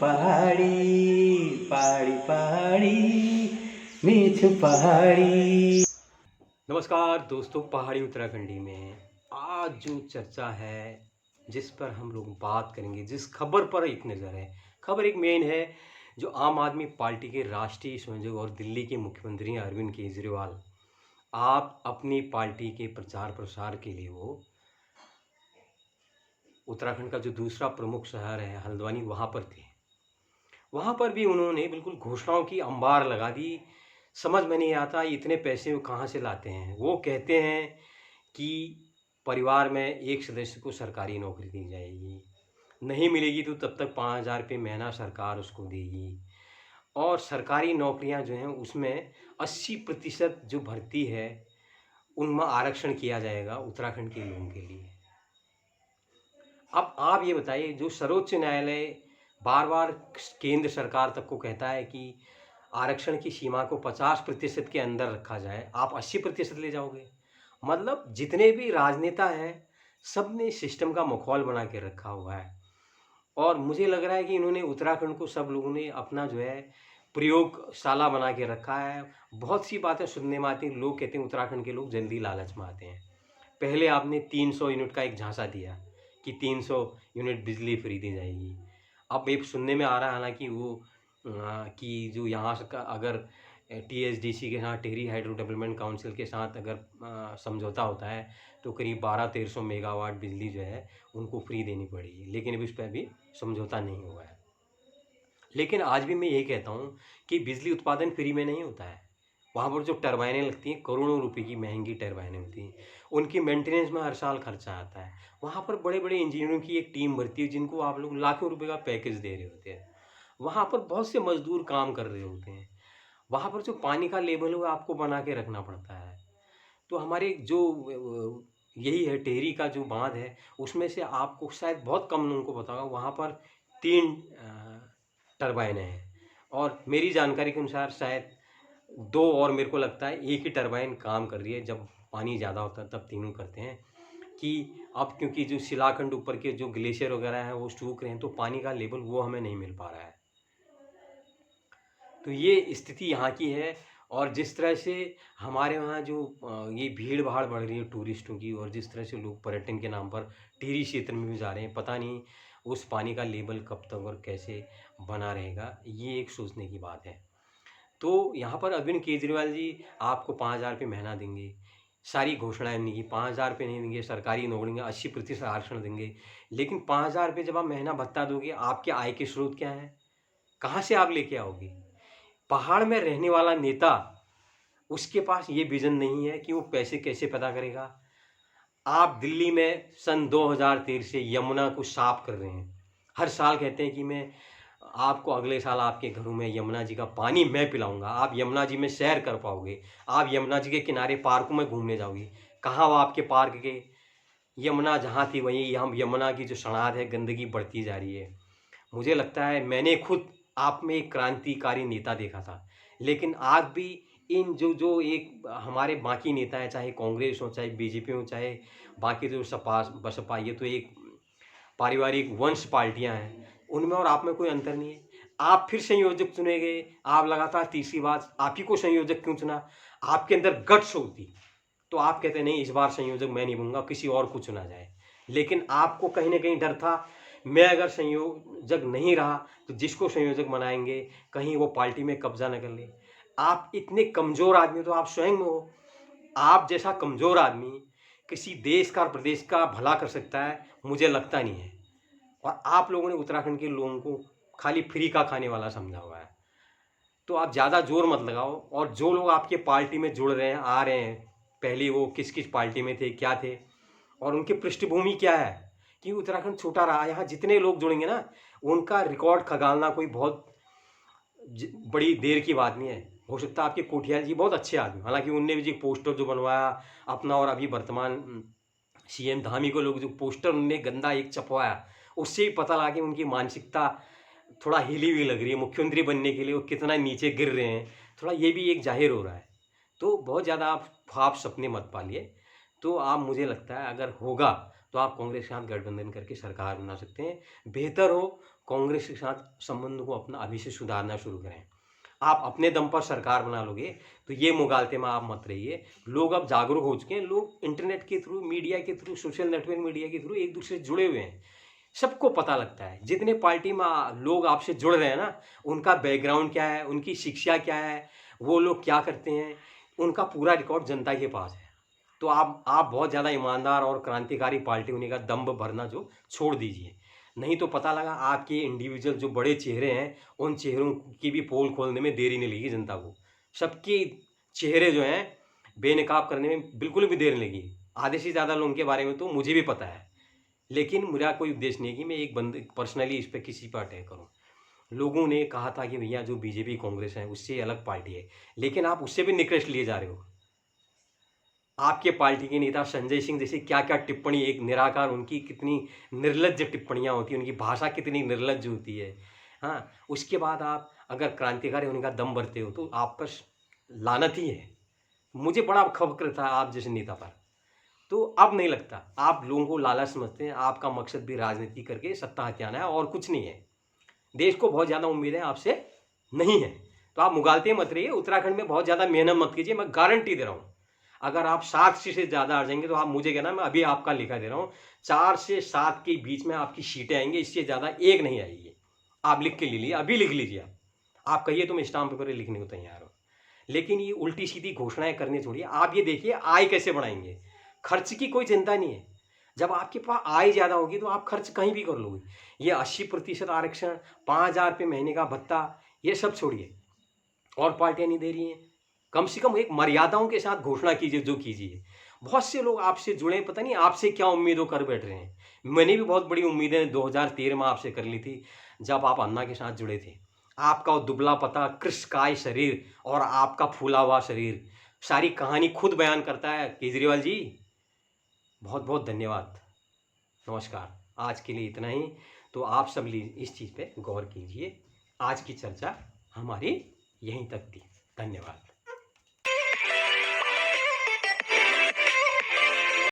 पहाड़ी पहाड़ी पहाड़ी मीठू पहाड़ी। नमस्कार दोस्तों, पहाड़ी उत्तराखंडी में आज जो चर्चा है, जिस पर हम लोग बात करेंगे, जिस खबर पर एक नज़र है। खबर एक मेन है, जो आम आदमी पार्टी के राष्ट्रीय संयोजक और दिल्ली के मुख्यमंत्री अरविंद केजरीवाल आप अपनी पार्टी के प्रचार प्रसार के लिए वो उत्तराखंड का जो दूसरा प्रमुख शहर है हल्द्वानी, वहाँ पर थे। वहाँ पर भी उन्होंने बिल्कुल घोषणाओं की अंबार लगा दी। समझ में नहीं आता इतने पैसे वो कहाँ से लाते हैं। वो कहते हैं कि परिवार में एक सदस्य को सरकारी नौकरी दी जाएगी, नहीं मिलेगी तो तब तक 5,000 रुपये महीना सरकार उसको देगी। और सरकारी नौकरियां जो हैं उसमें 80% जो भर्ती है उनमें आरक्षण किया जाएगा उत्तराखंड के लोगों के लिए। अब आप ये बताइए, जो सर्वोच्च न्यायालय बार बार केंद्र सरकार तक को कहता है कि आरक्षण की सीमा को 50% के अंदर रखा जाए, आप 80% ले जाओगे। मतलब जितने भी राजनेता हैं सब ने सिस्टम का मखौल बना के रखा हुआ है। और मुझे लग रहा है कि इन्होंने उत्तराखंड को सब लोगों ने अपना जो है प्रयोगशाला बना के रखा है। बहुत सी बातें सुनने में आती हैं, लोग कहते हैं उत्तराखंड के लोग जल्दी लालच में आते हैं। पहले आपने 300 यूनिट का एक झांसा दिया कि 300 यूनिट बिजली फ्री दी जाएगी। अब एक सुनने में आ रहा है हालांकि वो कि जो यहाँ का अगर टीएचडीसी के साथ, टिहरी हाइड्रो डेवलपमेंट काउंसिल के साथ अगर समझौता होता है तो करीब 1200-1300 मेगावाट बिजली जो है उनको फ्री देनी पड़ेगी, लेकिन अभी उस पर भी समझौता नहीं हुआ है। लेकिन आज भी मैं ये कहता हूँ कि बिजली उत्पादन फ्री में नहीं होता है। वहाँ पर जो टरबाइनें लगती हैं, करोड़ों रुपए की महंगी टरबाइनें होती हैं, उनकी मेंटेनेंस में हर साल खर्चा आता है। वहाँ पर बड़े बड़े इंजीनियरों की एक टीम भरती है जिनको आप लोग लाखों रुपए का पैकेज दे रहे होते हैं। वहाँ पर बहुत से मजदूर काम कर रहे होते हैं। वहाँ पर जो पानी का लेवल है वो आपको बना के रखना पड़ता है। तो हमारे जो यही है टिहरी का जो बांध है, उसमें से आपको शायद बहुत कम लोगों को पता होगा, वहाँ पर 3 टरबाइनें हैं। और मेरी जानकारी के अनुसार शायद 2 और मेरे को लगता है, एक ही टरबाइन काम कर रही है। जब पानी ज़्यादा होता है तब तीनों करते हैं कि अब क्योंकि जो शिलाखंड ऊपर के जो ग्लेशियर वगैरह हैं वो सूख रहे हैं, तो पानी का लेवल वो हमें नहीं मिल पा रहा है। तो ये स्थिति यहाँ की है। और जिस तरह से हमारे वहाँ जो ये भीड़ भाड़ बढ़ रही है टूरिस्टों की, और जिस तरह से लोग पर्यटन के नाम पर टिहरी क्षेत्र में भी जा रहे हैं, पता नहीं उस पानी का लेवल कब तक और कैसे बना रहेगा, ये एक सोचने की बात है। तो यहाँ पर अरविंद केजरीवाल जी आपको 5,000 रुपये महीना देंगे, सारी घोषणाएं उन्हीं की। 5,000 रुपये नहीं देंगे, सरकारी नौकरी 80% आरक्षण देंगे, लेकिन 5,000 रुपये जब आप महीना भत्ता दोगे, आपके आय के स्रोत क्या हैं, कहाँ से आप लेके आओगे? पहाड़ में रहने वाला नेता, उसके पास ये विजन नहीं है कि वो पैसे कैसे पैदा करेगा। आप दिल्ली में सन 2013 से यमुना को साफ कर रहे हैं। हर साल कहते हैं कि मैं आपको अगले साल आपके घरों में यमुना जी का पानी मैं पिलाऊंगा, आप यमुना जी में सैर कर पाओगे, आप यमुना जी के किनारे पार्कों में घूमने जाओगे। कहाँ वो आपके पार्क के? यमुना जहाँ थी वहीं हम यमुना की जो सड़ाद है, गंदगी बढ़ती जा रही है। मुझे लगता है मैंने खुद आप में एक क्रांतिकारी नेता देखा था, लेकिन आज भी इन जो जो एक हमारे बाकी नेता हैं, चाहे कांग्रेस हो, चाहे बीजेपी हो, चाहे बाकी जो सपा बसपा, ये तो एक पारिवारिक वंश पार्टियां हैं, उनमें और आप में कोई अंतर नहीं है। आप फिर संयोजक चुने गए, आप लगातार तीसरी बार आप ही को संयोजक क्यों चुना? आपके अंदर गट्स होती तो आप कहते नहीं, इस बार संयोजक मैं नहीं बनूंगा, किसी और को चुना जाए। लेकिन आपको कहीं ना कहीं डर था, मैं अगर संयोजक नहीं रहा तो जिसको संयोजक बनाएंगे कहीं वो पार्टी में कब्जा न कर ले। आप इतने कमजोर आदमी तो आप स्वयं हो। आप जैसा कमजोर आदमी किसी देश का प्रदेश का भला कर सकता है, मुझे लगता नहीं है। और आप लोगों ने उत्तराखंड के लोगों को खाली फ्री का खाने वाला समझा हुआ है। तो आप ज़्यादा जोर मत लगाओ। और जो लोग आपके पार्टी में जुड़ रहे हैं, आ रहे हैं, पहले वो किस किस पार्टी में थे, क्या थे, और उनकी पृष्ठभूमि क्या है, कि उत्तराखंड छोटा रहा। यहाँ जितने लोग जुड़ेंगे ना, उनका रिकॉर्ड खंगालना कोई बहुत बड़ी देर की बात नहीं है। हो सकता है आपके कोठियाल जी बहुत अच्छे आदमी, हालांकि उनने भी जो पोस्टर जो बनवाया अपना, और अभी वर्तमान सीएम धामी को लोग जो पोस्टर उनने गंदा एक छपवाया, उससे ही पता लगा कि उनकी मानसिकता थोड़ा हिली हुई लग रही है। मुख्यमंत्री बनने के लिए वो कितना नीचे गिर रहे हैं, थोड़ा ये भी एक जाहिर हो रहा है। तो बहुत ज़्यादा आप ख्वाब सपने मत पालिए। तो आप, मुझे लगता है अगर होगा तो आप कांग्रेस के साथ गठबंधन करके सरकार बना सकते हैं। बेहतर हो कांग्रेस के साथ संबंध को अपना अभी से सुधारना शुरू करें। आप अपने दम पर सरकार बना लोगे तो ये मुगालते में आप मत रहिए। लोग अब जागरूक हो चुके हैं, लोग इंटरनेट के थ्रू, मीडिया के थ्रू, सोशल नेटवर्क मीडिया के थ्रू एक दूसरे से जुड़े हुए हैं। सबको पता लगता है जितने पार्टी में लोग आपसे जुड़ रहे हैं ना, उनका बैकग्राउंड क्या है, उनकी शिक्षा क्या है, वो लोग क्या करते हैं, उनका पूरा रिकॉर्ड जनता के पास है। तो आप बहुत ज़्यादा ईमानदार और क्रांतिकारी पार्टी होने का दम्भ भरना जो छोड़ दीजिए। नहीं तो पता लगा आपके इंडिविजुअल जो बड़े चेहरे हैं, उन चेहरों की भी पोल खोलने में देरी नहीं लगेगी जनता को। सबके चेहरे जो हैं बेनकाब करने में बिल्कुल भी देर नहीं लगी। आधे से ज़्यादा लोगों के बारे में तो मुझे भी पता है। लेकिन मेरा कोई उद्देश्य नहीं है कि मैं एक बंदे पर्सनली इस पे किसी पर अटैक करूँ। लोगों ने कहा था कि भैया जो बीजेपी कांग्रेस है उससे अलग पार्टी है, लेकिन आप उससे भी निकृष्ट लिए जा रहे हो। आपके पार्टी के नेता संजय सिंह जैसे क्या-क्या टिप्पणी, एक निराकार उनकी कितनी निर्लज्ज टिप्पणियाँ होती हैं, उनकी भाषा कितनी निर्लज्ज होती है। हाँ, उसके बाद आप अगर क्रांतिकारी होने का दम भरते हो तो आप पर लानत ही है। मुझे बड़ा फ़क्र था आप जैसे नेता पर। तो अब नहीं लगता, आप लोगों को लालच समझते हैं, आपका मकसद भी राजनीति करके सत्ता हथियाना है और कुछ नहीं है। देश को बहुत ज़्यादा उम्मीदें आपसे नहीं है, तो आप मुगालते मत रहिए, उत्तराखंड में बहुत ज़्यादा मेहनत मत कीजिए, मैं गारंटी दे रहा हूँ। अगर आप 7 से ज़्यादा आ जाएँगे तो आप मुझे कहना, मैं अभी आपका लिखा दे रहा हूँ, 4 से 7 के बीच में आपकी सीटें आएँगी, इससे ज़्यादा एक नहीं आएगी। आप लिख के ले लीजिए, अभी लिख लीजिए आप। आप कहिए तो मैं स्टाम्प पेपर पे लिखने को तैयार हूँ। लेकिन ये उल्टी-सीधी घोषणाएँ करनी छोड़िए, आप ये देखिए आय कैसे बढ़ाएँगे। खर्च की कोई चिंता नहीं है। जब आपके पास आय ज़्यादा होगी तो आप खर्च कहीं भी कर लोगे। ये 80% आरक्षण, 5,000 रुपए महीने का भत्ता, ये सब छोड़िए। और पार्टियाँ नहीं दे रही हैं। कम से कम एक मर्यादाओं के साथ घोषणा कीजिए जो कीजिए। बहुत से लोग आपसे जुड़े हैं, पता नहीं आपसे क्या उम्मीदें कर बैठ रहे हैं। मैंने भी बहुत बड़ी उम्मीदें 2013 में आपसे कर ली थी, जब आप अन्ना के साथ जुड़े थे। आपका वो दुबला-पतला कृशकाय शरीर और आपका फूला हुआ शरीर, सारी कहानी खुद बयान करता है केजरीवाल जी। बहुत-बहुत धन्यवाद। नमस्कार। आज के लिए इतना ही। तो आप सब इस चीज़ पे गौर कीजिए। आज की चर्चा हमारी यहीं तक थी। धन्यवाद।